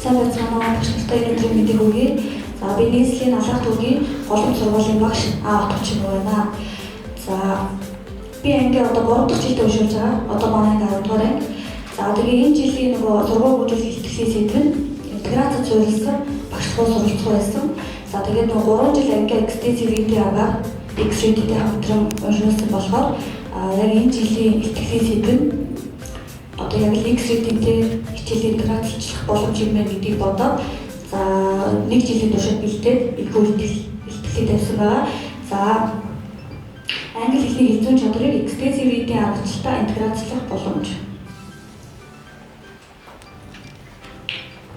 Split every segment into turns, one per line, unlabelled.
Сайн байцгаана уу? Багштай өнөөдрийн мэдээг өгье. За би нийслэлийн алхах төвийн голомт сургуулийн багш Отч байна. За би анги одоо 3 дахь жилд уншиж байгаа. Одоо манай анги 10 дугаар анги. За тэгээ энэ жилийн нөгөө сургууль хөгжүүлэх ихтгэлийн сэдв нь интеграцид суурилсан багшлах суралцах байсан. За тэгээд нөгөө 3 жил анги extensive reading аваад X-rated хамтран уншуулсан болохоор яг энэ жилийн ихтгэлийн сэдв нь одоо яг X-rated-тэй хичээл интеграцлах боломж юм байна гэдгийг бодоод за 1 жилийн туршид бэлдээд илгүү ихтгэл тавьсан байгаа. За англи хэлний хэлцүүн чадрыг extensive reading аргачлалтаа интеграцлах боломж.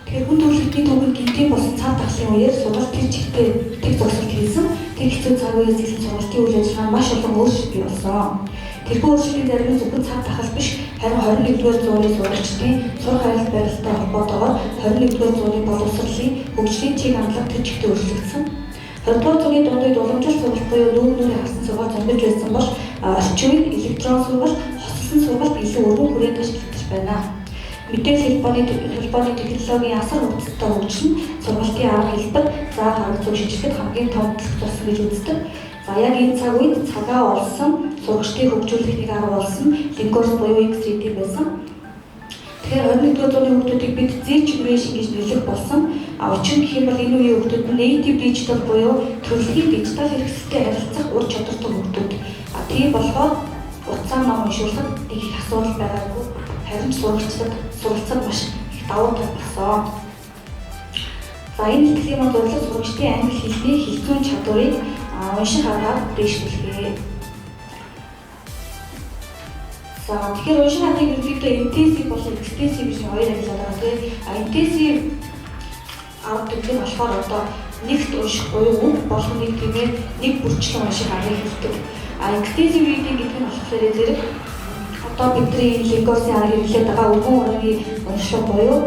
Тэгэхээр хүн төрөлхтний төвөнд гинтийн болсон цав тахлын үеэр сургалт тэр чигтээ тэг зогсолт хийсэн. Тэр хэцүү цаг үеэс эхлэн сургалтын үйл ажиллагаа маш олон өөрчлөлт бий болсон. Тэрхүү өөрчлөлтийн зарим нь зөвхөн цав тахал биш, харин 21-р зууны сурагчдын сурах харилт барилттай холбоотойгоор 21-р зууны боловсролын хөгжлийн чиг хандлага тэр чигтээ өөрчлөгдсөн. 20-р зууны дундад уламжлалт сургалт буюу нүүрийн харсан сургалт зомбиж байсан бол орчин үед электрон сургалт, хослолсон сургалт илүү өргөн хүрээнд ашиглагдаж байна. Мэдээлэл хэлбэрийн технологийн асар хурдтай хөгжил нь сургалтын арга хэлбэр, заах арга зүй шийдэхэд хамгийн том төлөв болсон гэж үздэг. За яг энэ цаг үед цагаа олсон, сургалтын хөгжүүлэхийг арга болсон лингвист буюу X-rated байсан. Тэгэхээр 21-р зууны хүүхдүүдийг бид Z-generation гэж нэрлэх болсон. Учир нь гэх юм бол энэ үеийн хүүхдүүд нь native digital буюу төрөлхийн дижитал хэрэгсэлтэй харилцах ур чадвартай хүүхдүүд. Тийм болохоор утсаар ном уншуулахад их асуудал байгаагүй. Харин суралцах маш их давуу тал болсон. За энэ ихтгэлийн манд зорилго сурагчдын англи хэлний хэлцүүн чадварыг унших аргаар дэвшүүлэхээ. За тэгэхээр унших аргыг ерөнхийдөө intensive болон extensive гэж хоёр ангилаад байгаа. Тэгээ intensive арга гэдэг нь болохоор одоо нэгт унших буюу үг болгоныг тиймээ нэг бүрчлэн унших аргыг хэлдэг. Extensive reading гэдэг нь болохоор зэрэг одоо бидний лингвистийн аргыг хэлээд байгаа өвгөн ургийн уншлага буюу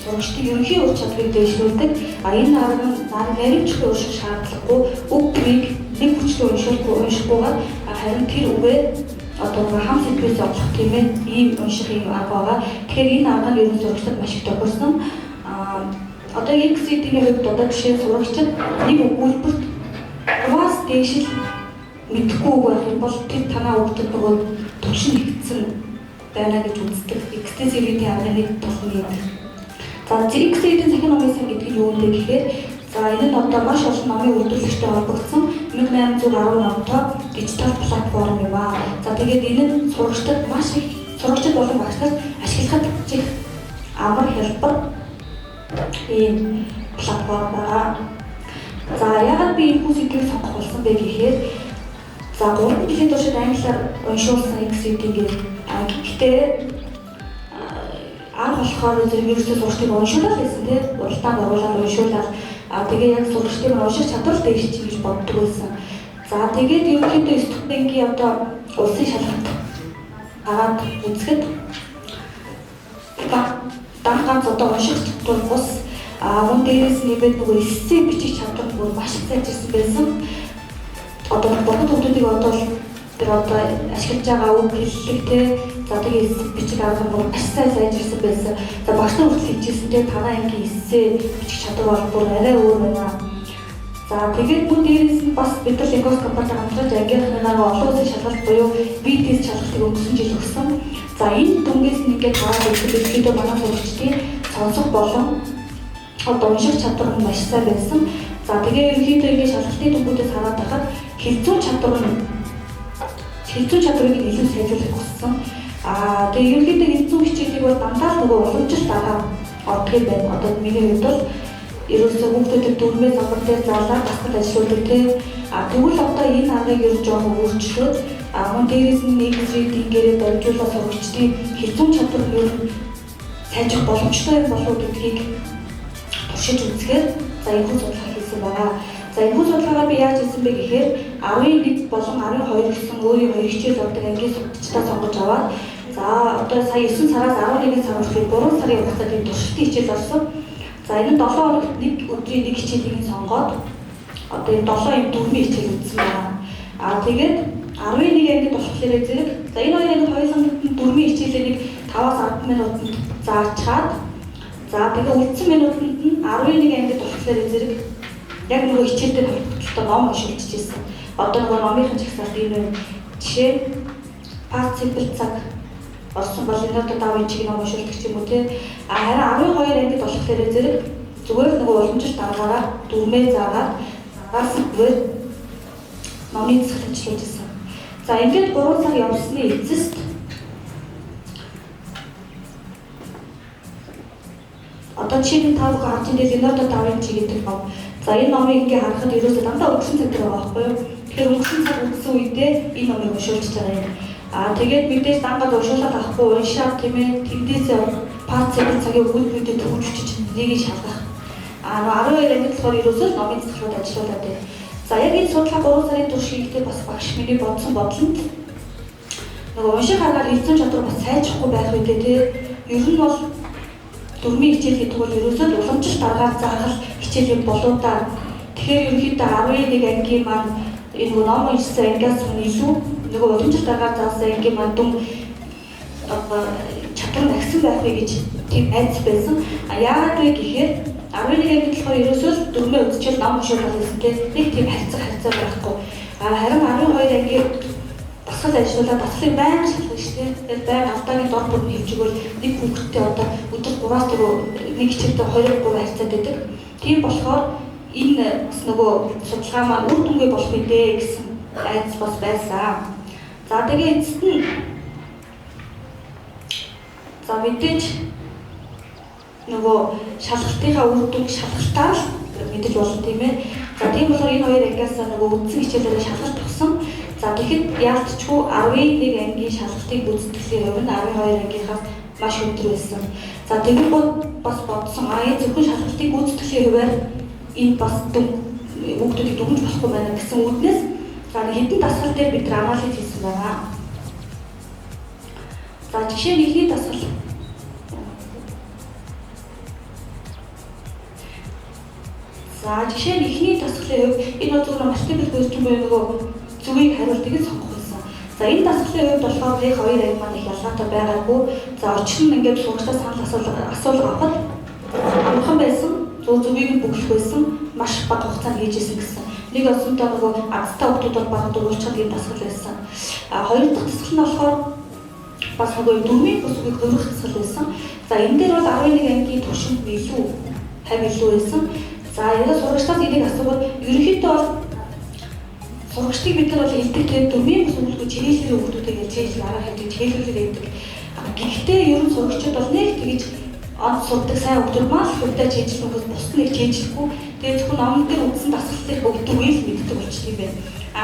сурагчдын ерөнхий ур чадварыг дэвшүүлдэг. Энэ арга нь наривчлан унших шаардлагагүй үг тгийг нэг хүчлэн уншихгүйгээр харин тэр үгээр одоо хам сэдвээс олох тийм ээ ийм унших юм арга байгаа. Тэгэхээр энэ арга нь ерөн сурагчдад маш их тохирсон. Одоо X-rated-ийн хувьд одоо жишээ сурагчид нэг өгүүлбэрт бас дэвшил мэдэхгүй байх юм бол тэр танаа өгдөг нөгөө төвшин нэгдсэн байна гэж үздэг. Extensive reading арганы нэг тул юм. За X-rated захин номын сан гэдэг нь юу вэ гэхээр за энэ нь одоо маш олон номын үйлдвэрлэгчтэй холбогдсон 1810 номтой дижитал платформ юм аа. За тэгээд энэ нь сурагчдад маш их сурагчид болон багшлалд ашиглахад чих амар хэлбэр ийм платформ байгаа. За яагаад би энэ сэдвийг сонгох болсон бэ гэхээр за 3 жилийн туршид англиар уншуулсан X-rated гэдэг гэхдээ болохоор зэрэг ерөөсөө сурагчдыг уншуулах гэсэн тийм уралдаанд оруулаад уншуулаад тэгээ яг сурагчдыг унших чадвар дэвшчих гэж боддог байсан. За тэгээд ерөнхийдөө студентийн одоо улсын шалгалт аваад үзэхэд дарах ганц одоо унших чадвар бус мөн дээрээс нэмээд нөгөө эссе бичих чадвар бүр маш их сайжирсан байсан. Одоо богино хүмүүсийг одоо тэр одоо ашиглаж байгаа үг хэллэг тий за тэгээ бичих арга бүр маш сайн сайжирсан байсан. За багш нар хүртэл хэлжсэн тий танаа ангийн эссе бичих чадвар бол бүр арай өөр байна. За тэгээд бүр дээрээс нь бас бид нар лингвист компанитай хамтраж ангийнхнаа олон улсын шалгалт буюу BTS шалгалтыг өнгөрсөн жил өгсөн. За энэ дүнгээс нь ингээд хараад үзэхэд ерөнхийдөө манай сурагчдын сонсох болон одоо унших чадвар нь маш сайн байсан. За тэгээ ерөнхийдөө ингээд шалгалтын дүнгуудээс хараад байхад хэлцүүн чадрыг илүү сайжруулах хүссэн. Тэгээ ерөнхийдөө хэлцүүн хичээлийг бол дандаа нөгөө уламжлалт дараа ордог байна. Одоо миний хувьд бол ерөөсөө хүүхдүүдэд дөрмөө замбар дээр заалаад тасгал ажиллуулдаг тийм. Тэгвэл одоо энэ аргыг ер нь жоохон өөрчлөөд мөн дээрээс нь X-rated-ийг дамжуулаад сурагчдын хэлцүүн чадвар нь ер нь сайжрах боломжтой юм болов уу гэдгийг туршиж үзэхээр за энэ судалгаа хийсэн байгаа. За энэ судалгаагаа би яаж хийсэн бэ гэхээр 11 болон 12 гэсэн өөрийн хоёр хичээл ордог ангийн судалчдаа сонгож аваад за одоо сая 9 сараас 11 сар хүртэл 3 сарын хугацаанд энэ туршилтын хичээл орсон. За энэ 7 хоногт нэг өдрийн нэг хичээлийг сонгоод одоо энэ 7 юм дөрмийн хичээл үзсэн байна. Тэгээд 11 ангид болохоор зэрэг за энэ хоёр ангид хоёуланд дөрмийн хичээлээ нэг 5-10 минутанд заачаад За тэгээ үлдсэн минутанд нь 11 ангид болохоор зэрэг яг нөгөө хичээлтэй холбогдлоо ном уншилж ирсэн. Одоо нөгөө номынхын жагсаалт юм байна. Жишээ партикл цаг орсон бол энэ одоо давын чиг ном уншилдаг ч юм уу тий. Харин 12 ангид болохоор зэрэг зүгээр нөгөө уламжлалт дараагаараа дүрмээ заагаад зүгээр номын засаглалчлуулж ирсэн. За ингээд 3 цаг явсны эцэст одоо чинь тав гарч ирээд Leonardo da Vinci гэдэг ном. За энэ номыг ингээ харахад ерөөсөө дандаа өнгөрсөн цаг байгаа байхгүй юу? Тэгэхээр өнгөрсөн цаг үдсэн үедээ энэ номыг уншуулж байгаа юм. Тэгээд мэдээж дангад уншуулаад авахгүй уншаад тийм ээ тэндээс партикл цагийн өгүүлбэрүүдэд төвчж нэгийг шалгах. 12 ангид болохоор ерөөсөө номын засаглалд ажиллаулаад байна. За яг энэ судалгаа 3 сарын турш хийхдээ бас багш миний бодсон бодлонд нөгөө унших аргаар хэлсэн чадвар бас сайжрахгүй байх үедээ тий ер нь бол дөрмийн хичээл гэдэг бол ерөөсөө уламжлалт дараагаар заахал хичээл юм болоо да. Тэгэхээр ерөнхийдөө 11 ангийн маань энэ нөгөө ном уншсан ангиас илүү нөгөө уламжлалт дараагаар заасан ангийн маань дүн чадвар агсан байх вэ гэж тийм айц байсан. Яагаад вэ гэхээр 11 ангид болохоор ерөөсөө дөрмөө үзчихэл ном уншуулах гэсэн нэг тийм харьцаа байхгүй. Харин 12 ангийн дасгал ажиллуулаад дасгалыг байнга шалгах штеп. Тэгээд байнга автагийн дор бүр хийж өгвөл нэг хүүхэдтэй одоо өдөр 3-аас нэг хичээлдээ 2-3 харьцаад байдаг. Тийм болохоор энэ нөгөө судалгаа маань үр дүнгээ болох үедээ гэсэн айц бас байсан. За тэгээ эцэст нь за мэдээж нөгөө шалгалтынхаа үр дүнг шалгалтаар мэдэж болно тийм ээ. За тийм болохоор энэ хоёр ангиас нөгөө үндсэн хичээлээр шалгалт авсан. За тэгэхэд яалтчгүй 11 ангийн шалгалтыг гүйцэтгэлийн хувь нь 12 ангийнхаас маш өндөр байсан. За тэгвэл бас бодсон энэ зөвхөн шалгалтыг гүйцэтгэлийн хувьар энэ бас хүүхдүүдийг дүгнж болохгүй байна гэсэн үднээс за хэдэн дасгал дээр бид нар анализ хийсэн байгаа. За жишээ нь ихний дасгал за жишээ нь ихний дасгалын хувьд энэ зөвхөн multiple question буюу нөгөө зүгийг хариултыг сонгох байсан. За энэ дасгалын хувьд болохоор яг хоёр анги маань их ялгаатай байгаагүй. За очих нь ингээд сурагчдаас санал асуулга авахд амархан байсан. Зүгийг нь бүглэх байсан. Маш бага хугацаанд хийжсэн гэсэн. Нэг осонтой нөгөө азтай хүмүүс бол баг дуурчаад энэ дасгал байсан. Хоёр дахь дасгал нь болохоор бас нөгөө дөрмийн бүсгийг хөрөх дасгал байсан. За энэ дээр бол 11 ангийн туршинд илүү хавь илүү байсан. За яг сурагчдаас энийг асуувал ерөнхийдөө сурагчдыг бид нар бол хэлдэг тийм дөрмийн бүс өгүүлбэр чиглэлийн хүмүүстэй гэж чиглэл арга хийдэг чиглэлээр байдаг. Гэхдээ ер нь сурагчид бол нэг тэгж он сурдаг сайн хүмүүс маань л хөдөө чиглэл хүмүүс бус нэг чиглэлгүй тэгээд зөвхөн номон дээр үндсэн дасгалтыг өгдөг үйл мэддэг болчих юм байна.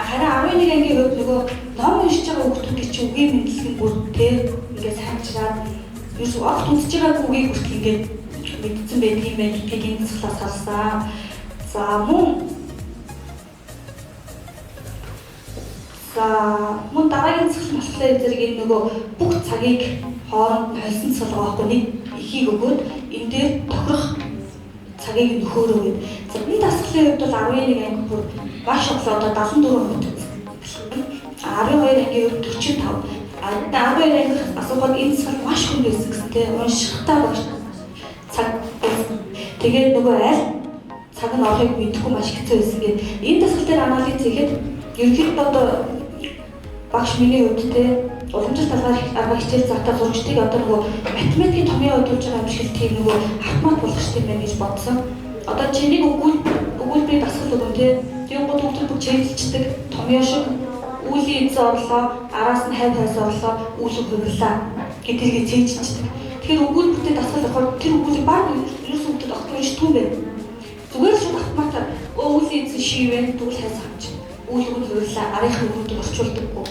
Харин 11 ангийн хувьд нөгөө ном уншиж байгаа хүмүүсийн чинь үгийн мэдлэг бүр тийм ингээд сайжраад ерөөс огт үзэж байгаагүй үгийг хүртэл ингээд мэдсэн байдаг юм байна гэдгийг энэ засглаас харсан. За мөн дараагийн засгал болохоор зэрэг энэ нөгөө бүх цагийг хооронд нь холсон цалгаа байхгүй нэг ихийг өгөөд энэ дээр тохирох цагийг нөхөөрөө гэд. За энэ дасгалын хувьд бол 11 анги бүр маш их одоо 74%. 12 ангийн хувьд 45. 12 анги асуухад энэ засгал маш хүн байсан гэсэн тийм уншихтаа багш цаг тэгээд нөгөө аль цаг нь орохыг мэдэхгүй маш хэцүү байсан гэдэг. Энэ дасгал дээр анализ хийхэд ерөнхийдөө одоо багш миний хувьд те уламжлалт арга хичээл заатаа сурагчдыг одоо нөгөө математикийн томьёо удуулж байгаа юм шиг тийм нөгөө автомат болгох юм байна гэж бодсон. Одоо чиний өгүүлбэрийг дасгал өгөн те тийм гол хүүхдүүд бүх чиглэлчдэг томьёо шиг үүлийн эзэн орлоо араас нь хавь хайс орлоо үүлэг хувирлаа гэдгийг цээжчихдэг. Тэгэхээр өгүүлбэртэй дасгал авахад тэр өгүүлбэр баг ерөөсөн хүүхдэд огт уншдаггүй юм байна. Зүгээр л шууд автоматар үүлийн эзэн шивэн дүүл хайс авч үүлгүүд хувирлаа арийнхын өгүүлбэрийг орчуулдаггүй.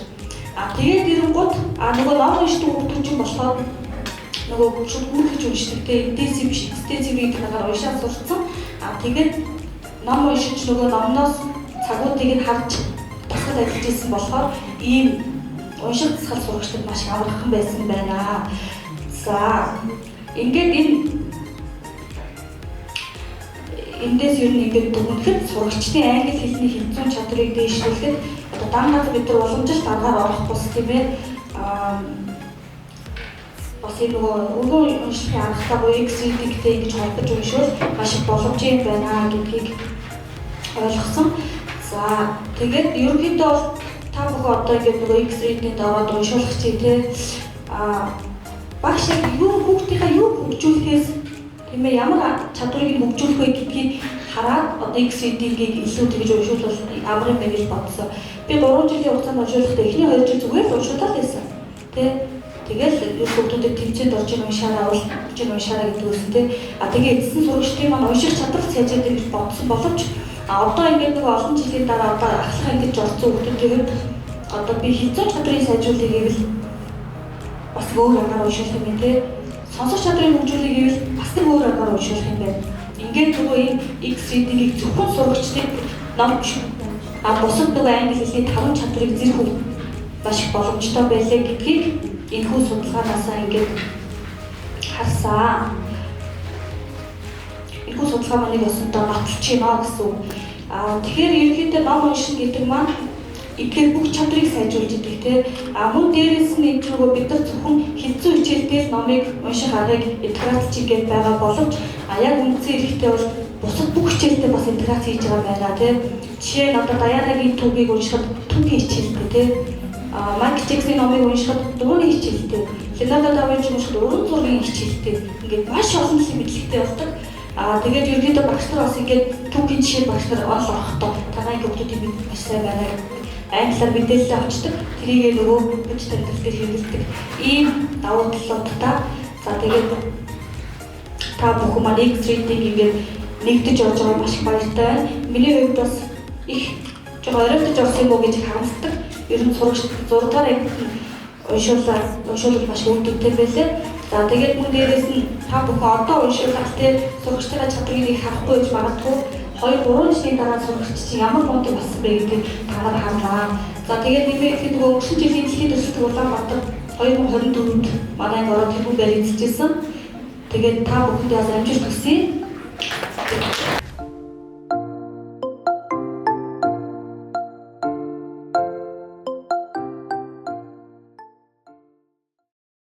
Тэгээд ирэнгууд нөгөө ном уншдаг хүүхдүүд чинь болохоор нөгөө шууд гүйлгэж уншдаг те интенсив биш экстенсив гэдэг нэгээр уншаад сурцсан. Тэгээд ном уншиж нөгөө номноос цагуудыг нь харж дасгал ажиллаж ирсэн болохоор ийм унших дасгал сурагчдад маш амархан байсан байна. За ингээд эндээс ер нь ингээд дүгнэхэд сурагчдын англи хэлний хэмжүүн чадрыг дээшлүүлэхэд одоо дан газар бид нар уламжлалт аргаар орох бус тийм ээ бас энэ нөгөө өргөн уншихын аргатай буюу X reading-тэй ингэж холбож уншвал маш их боломжтой байна гэдгийг ойлгосон. За тэгээд ерөнхийдөө та бүхэн одоо ингээд нөгөө X reading-д ороод уншуулах чи тий багш юу хүүхдийнхаа юу хөгжүүлэхээс тийм ээ ямар чадварыг нь хөгжүүлэх вэ гэдгийг хараад одоо X reading-ийг илүү тэгж уншуулвал амар юм байна гэж бодсон. Би 3 жилийн хугацаанд уншуулахдаа эхний 2 жил зүгээр л уншуулаад байсан. Тэгэл ер хүүхдүүдэд тэмцээнд орж ийн уншаараа орж ийн уншаараа гэдэг үсэн тий. Тэгээ эцэст сурагчдын маань унших чадвар сайжраад гэж бодсон боловч одоо ингээд нэг олон жилийн дараа одоо ахлах ингэж орсон хүүхдүүдэд одоо би хязгаар чадрыг сайжруулах гэвэл бас өөр аргаар уншуулах юм тий. Сонсох чадрыг хөгжүүлэх гэвэл бас нэг өөр аргаар уншуулах юм байна. Ингээд нөгөө энэ X reading-ийг зөвхөн сурагчдын ном биш. Бусад нөгөө англи хэлний таван чадрыг зэрэг маш их боломжтой байлаа гэдгийг энэхүү судалгаанаасаа ингээд харсан. Энэхүү судалгаа маань ясандаа баталж байна гэсэн. Тэгэхээр ерөнхийдөө ном унших гэдэг маань эдгээр бүх чадрыг сайжруулж идэг те. Мөн дээрээс нь энэ нөгөө бид нар зөвхөн хэцүү хичээлдээ номыг унших аргыг интеграц хийгээд байгаа боловч яг үндсэн эрэхтэй бол бусад бүх хичээлдээ бас интеграц хийж байгаа байна те. Жишээ нь одоо Даянагийн түүхийг уншихад түүхийн хичээлтэй те. Майкл Джексийн номыг уншихад дууны хичээлтэй, Леонардо да Винчи уншихад уран зургийн хичээлтэй. Ингээд маш олон зүйл мэдлэгтэй болдог. Тэгээд ерөнхийдөө багш нар бас ингээд түүхийн жишээ багш нар онл орохдоо танай хүүхдүүдийн мэд маш сайн байна. Англиар мэдээлэл авчдаг. Тэрийгээ нөгөө бүч тэмдэглэл дээр хэрэглэдэг. Ийм давуу талуудтай. За тэгээд та бүхэн маань X reading ингээд нэгдэж орж байгаа маш их баяртай байна. Миний хувьд бас их жоо оройтож орсон юм уу гэж харамсдаг. Ер нь сурагч 6 дахь анги уншуулах маш үүдтэй байлээ. За тэгээд мөн дээрээс нь та бүхэн одоо уншуулах тий сурагчдаа чадрыг их харахгүй гэж магадгүй 2-3 жилийн дараа сурагч чинь ямар мундаг болсон бэ гэдгийг та нар харлаа. За тэгээд нэмээд нөгөө өнгөрсөн жилийн дэлхийн төсөлт Улаанбаатар 2024-нд манай ороод хэвгүй байр эзэлжсэн. Тэгээд та бүхэндээ бас амжилт хүсье.